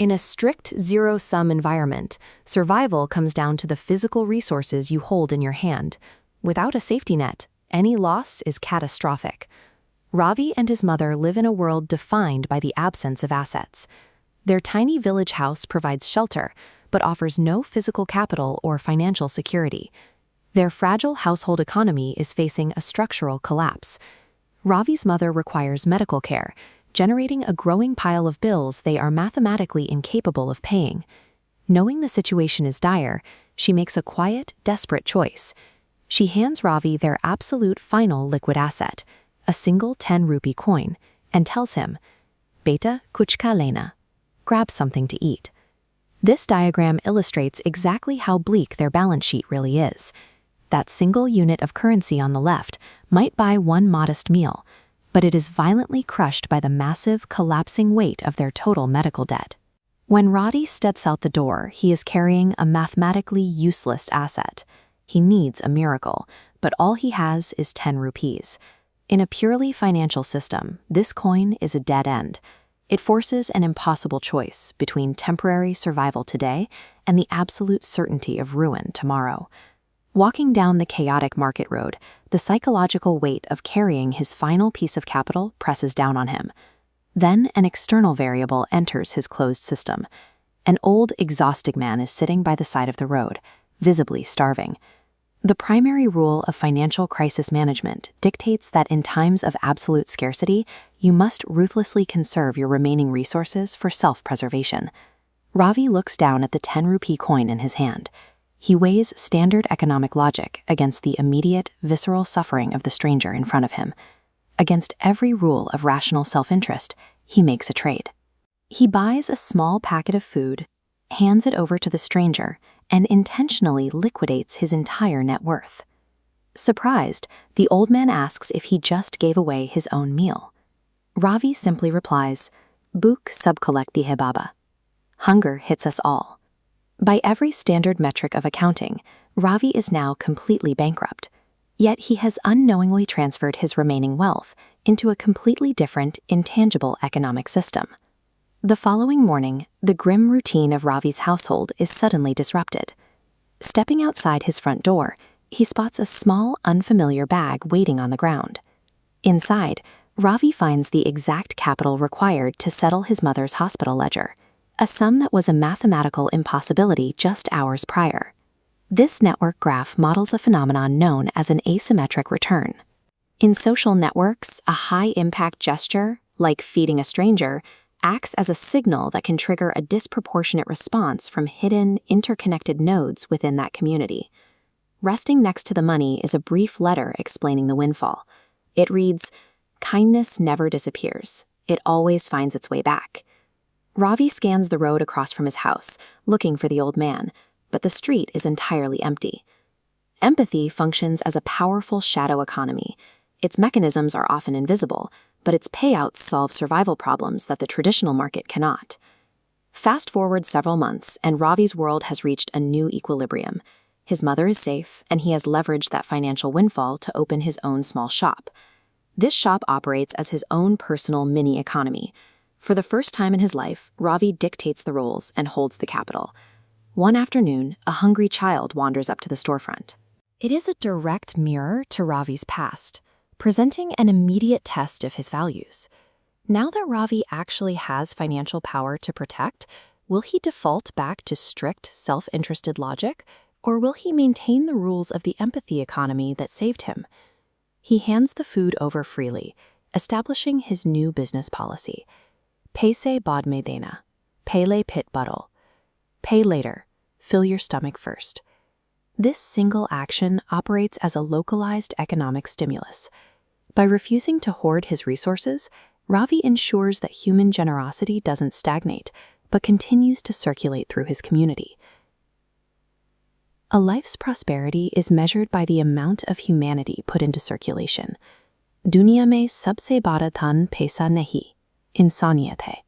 In a strict zero-sum environment, survival comes down to the physical resources you hold in your hand. Without a safety net, any loss is catastrophic. Ravi and his mother live in a world defined by the absence of assets. Their tiny village house provides shelter, but offers no physical capital or financial security. Their fragile household economy is facing a structural collapse. Ravi's mother requires medical care, generating a growing pile of bills they are mathematically incapable of paying. Knowing the situation is dire, she makes a quiet, desperate choice. She hands Ravi their absolute final liquid asset, a single 10-rupee coin, and tells him, "Beta kuch kha lena," grab something to eat. This diagram illustrates exactly how bleak their balance sheet really is. That single unit of currency on the left might buy one modest meal, but it is violently crushed by the massive, collapsing weight of their total medical debt. When Ravi steps out the door, he is carrying a mathematically useless asset. He needs a miracle, but all he has is 10 rupees. In a purely financial system, this coin is a dead end. It forces an impossible choice between temporary survival today and the absolute certainty of ruin tomorrow. Walking down the chaotic market road, the psychological weight of carrying his final piece of capital presses down on him. Then an external variable enters his closed system. An old, exhausted man is sitting by the side of the road, visibly starving. The primary rule of financial crisis management dictates that in times of absolute scarcity, you must ruthlessly conserve your remaining resources for self-preservation. Ravi looks down at the 10-rupee coin in his hand. He weighs standard economic logic against the immediate, visceral suffering of the stranger in front of him. Against every rule of rational self-interest, he makes a trade. He buys a small packet of food, hands it over to the stranger, and intentionally liquidates his entire net worth. Surprised, the old man asks if he just gave away his own meal. Ravi simply replies, "Bhuk sab ko lagti hai baba." Hunger hits us all. By every standard metric of accounting, Ravi is now completely bankrupt. Yet he has unknowingly transferred his remaining wealth into a completely different, intangible economic system. The following morning, the grim routine of Ravi's household is suddenly disrupted. Stepping outside his front door, he spots a small, unfamiliar bag waiting on the ground. Inside, Ravi finds the exact capital required to settle his mother's hospital ledger, a sum that was a mathematical impossibility just hours prior. This network graph models a phenomenon known as an asymmetric return. In social networks, a high-impact gesture, like feeding a stranger, acts as a signal that can trigger a disproportionate response from hidden, interconnected nodes within that community. Resting next to the money is a brief letter explaining the windfall. It reads, "Kindness never disappears. It always finds its way back." Ravi scans the road across from his house, looking for the old man, but the street is entirely empty. Empathy functions as a powerful shadow economy. Its mechanisms are often invisible, but its payouts solve survival problems that the traditional market cannot. Fast forward several months, and Ravi's world has reached a new equilibrium. His mother is safe, and he has leveraged that financial windfall to open his own small shop. This shop operates as his own personal mini-economy. For the first time in his life, Ravi dictates the rules and holds the capital. One afternoon, a hungry child wanders up to the storefront. It is a direct mirror to Ravi's past, presenting an immediate test of his values. Now that Ravi actually has financial power to protect, will he default back to strict, self-interested logic, or will he maintain the rules of the empathy economy that saved him? He hands the food over freely, establishing his new business policy. Paise baad mein dena, pehle pit buttle. Pay later, fill your stomach first. This single action operates as a localized economic stimulus. By refusing to hoard his resources, Ravi ensures that human generosity doesn't stagnate, but continues to circulate through his community. A life's prosperity is measured by the amount of humanity put into circulation. Dunia mein sabse bada dhan paisa nahi, insaniat hai.